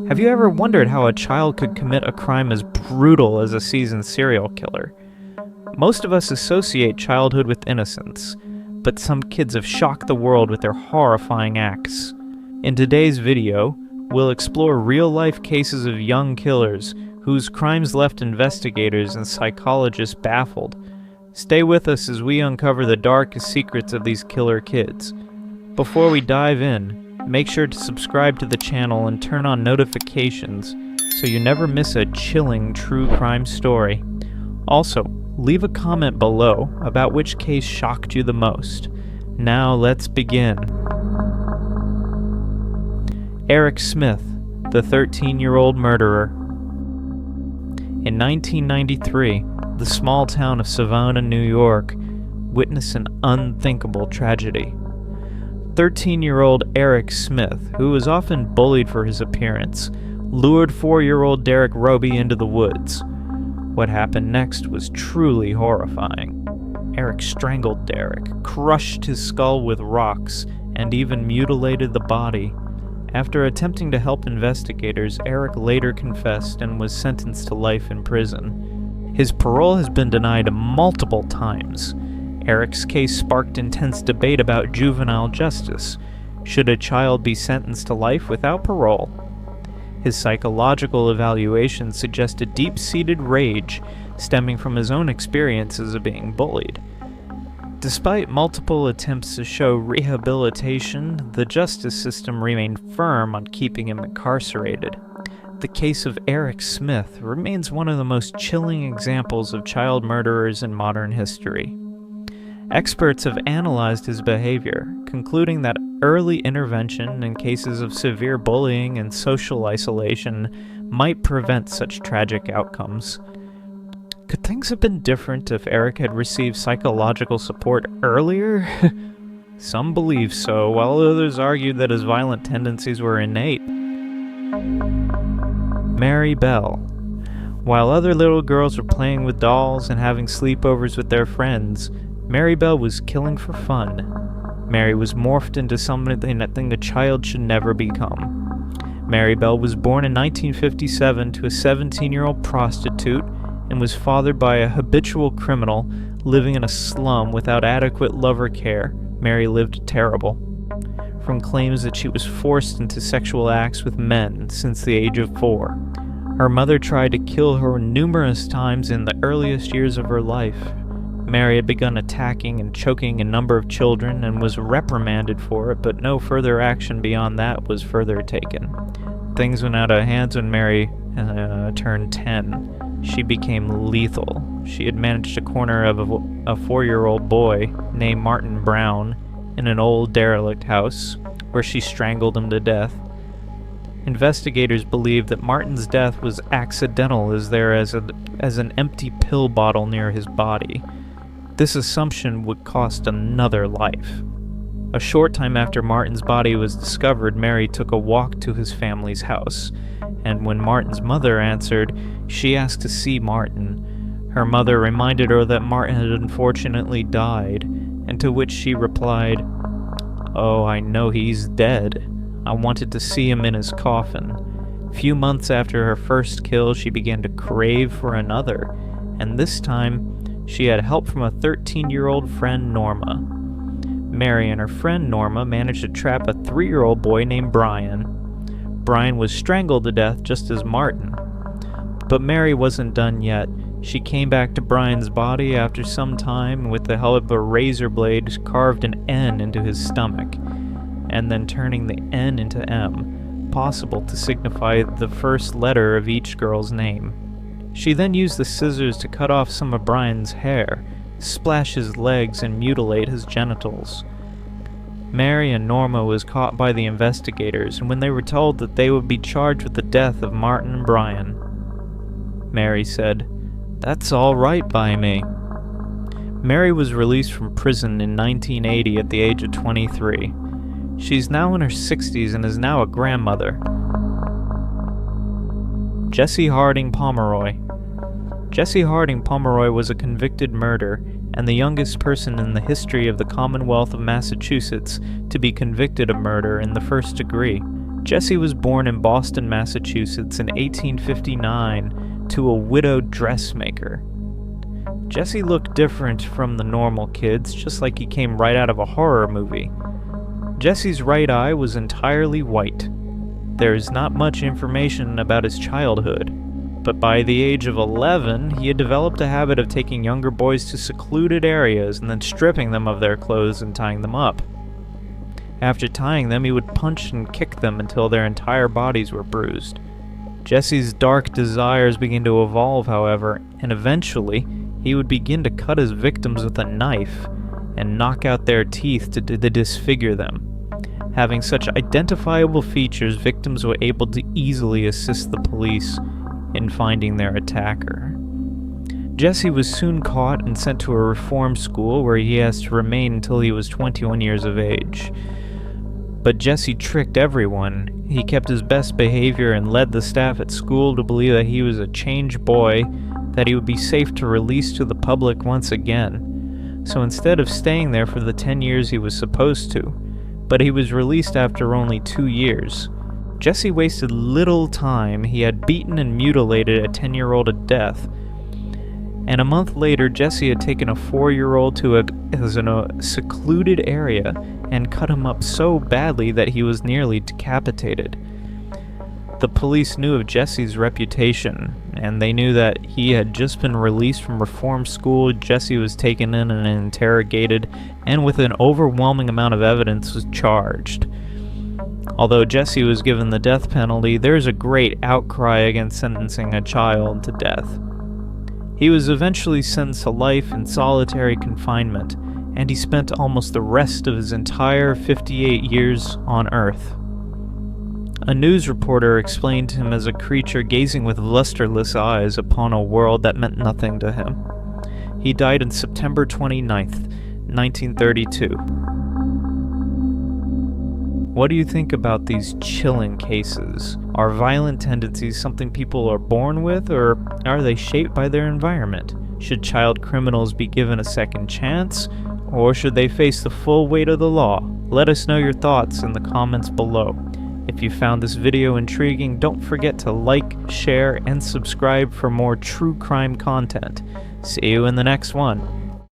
Have you ever wondered how a child could commit a crime as brutal as a seasoned serial killer? Most of us associate childhood with innocence, but some kids have shocked the world with their horrifying acts. In today's video, we'll explore real-life cases of young killers whose crimes left investigators and psychologists baffled. Stay with us as we uncover the darkest secrets of these killer kids. Before we dive in, make sure to subscribe to the channel and turn on notifications so you never miss a chilling true crime story. Also, leave a comment below about which case shocked you the most. Now let's begin. Eric Smith, the 13-year-old murderer. In 1993, the small town of Savannah, New York, witnessed an unthinkable tragedy. 13-year-old Eric Smith, who was often bullied for his appearance, lured 4-year-old Derek Roby into the woods. What happened next was truly horrifying. Eric strangled Derek, crushed his skull with rocks, and even mutilated the body. After attempting to help investigators, Eric later confessed and was sentenced to life in prison. His parole has been denied multiple times. Eric's case sparked intense debate about juvenile justice. Should a child be sentenced to life without parole? His psychological evaluation suggested deep-seated rage stemming from his own experiences of being bullied. Despite multiple attempts to show rehabilitation, the justice system remained firm on keeping him incarcerated. The case of Eric Smith remains one of the most chilling examples of child murderers in modern history. Experts have analyzed his behavior, concluding that early intervention in cases of severe bullying and social isolation might prevent such tragic outcomes. Could things have been different if Eric had received psychological support earlier? Some believe so, while others argued that his violent tendencies were innate. Mary Bell. While other little girls were playing with dolls and having sleepovers with their friends, Mary Bell was killing for fun. Mary was morphed into something a child should never become. Mary Bell was born in 1957 to a 17-year-old prostitute and was fathered by a habitual criminal living in a slum without adequate love or care. Mary lived terrible. From claims that she was forced into sexual acts with men since the age of 4. Her mother tried to kill her numerous times in the earliest years of her life. Mary had begun attacking and choking a number of children and was reprimanded for it, but no further action beyond that was further taken. Things went out of hands when Mary turned 10. She became lethal. She had managed to corner a 4-year-old boy named Martin Brown in an old derelict house, where she strangled him to death. Investigators believe that Martin's death was accidental, as there as an empty pill bottle near his body. This assumption would cost another life. A short time after Martin's body was discovered, Mary took a walk to his family's house, and when Martin's mother answered, she asked to see Martin. Her mother reminded her that Martin had unfortunately died, and to which she replied, "Oh, I know he's dead. I wanted to see him in his coffin." Few months after her first kill, she began to crave for another, and this time, she had help from a 13-year-old friend, Norma. Mary and her friend Norma managed to trap a 3-year-old boy named Brian. Brian was strangled to death just as Martin. But Mary wasn't done yet. She came back to Brian's body after some time and with the help of a razor blade carved an N into his stomach, and then turning the N into M, possible to signify the first letter of each girl's name. She then used the scissors to cut off some of Brian's hair, splash his legs, and mutilate his genitals. Mary and Norma was caught by the investigators, and when they were told that they would be charged with the death of Martin and Brian, Mary said, "That's all right by me." Mary was released from prison in 1980 at the age of 23. She's now in her 60s and is now a grandmother. Jesse Harding Pomeroy. Jesse Harding Pomeroy was a convicted murderer and the youngest person in the history of the Commonwealth of Massachusetts to be convicted of murder in the first degree. Jesse was born in Boston, Massachusetts in 1859 to a widowed dressmaker. Jesse looked different from the normal kids, just like he came right out of a horror movie. Jesse's right eye was entirely white. There is not much information about his childhood, but by the age of 11, he had developed a habit of taking younger boys to secluded areas and then stripping them of their clothes and tying them up. After tying them, he would punch and kick them until their entire bodies were bruised. Jesse's dark desires began to evolve, however, and eventually, he would begin to cut his victims with a knife and knock out their teeth to disfigure them. Having such identifiable features, victims were able to easily assist the police in finding their attacker. Jesse was soon caught and sent to a reform school where he has to remain until he was 21 years of age. But Jesse tricked everyone. He kept his best behavior and led the staff at school to believe that he was a changed boy, that he would be safe to release to the public once again. So instead of staying there for the 10 years he was supposed to, but he was released after only 2 years. Jesse wasted little time. He had beaten and mutilated a 10-year-old to death. And a month later, Jesse had taken a 4-year-old to a secluded area and cut him up so badly that he was nearly decapitated. The police knew of Jesse's reputation, and they knew that he had just been released from reform school. Jesse was taken in and interrogated, and with an overwhelming amount of evidence was charged. Although Jesse was given the death penalty, there's a great outcry against sentencing a child to death. He was eventually sentenced to life in solitary confinement, and he spent almost the rest of his entire 58 years on Earth. A news reporter explained him as a creature gazing with lusterless eyes upon a world that meant nothing to him. He died on September 29th, 1932. What do you think about these chilling cases? Are violent tendencies something people are born with, or are they shaped by their environment? Should child criminals be given a second chance, or should they face the full weight of the law? Let us know your thoughts in the comments below. If you found this video intriguing, don't forget to like, share, and subscribe for more true crime content. See you in the next one.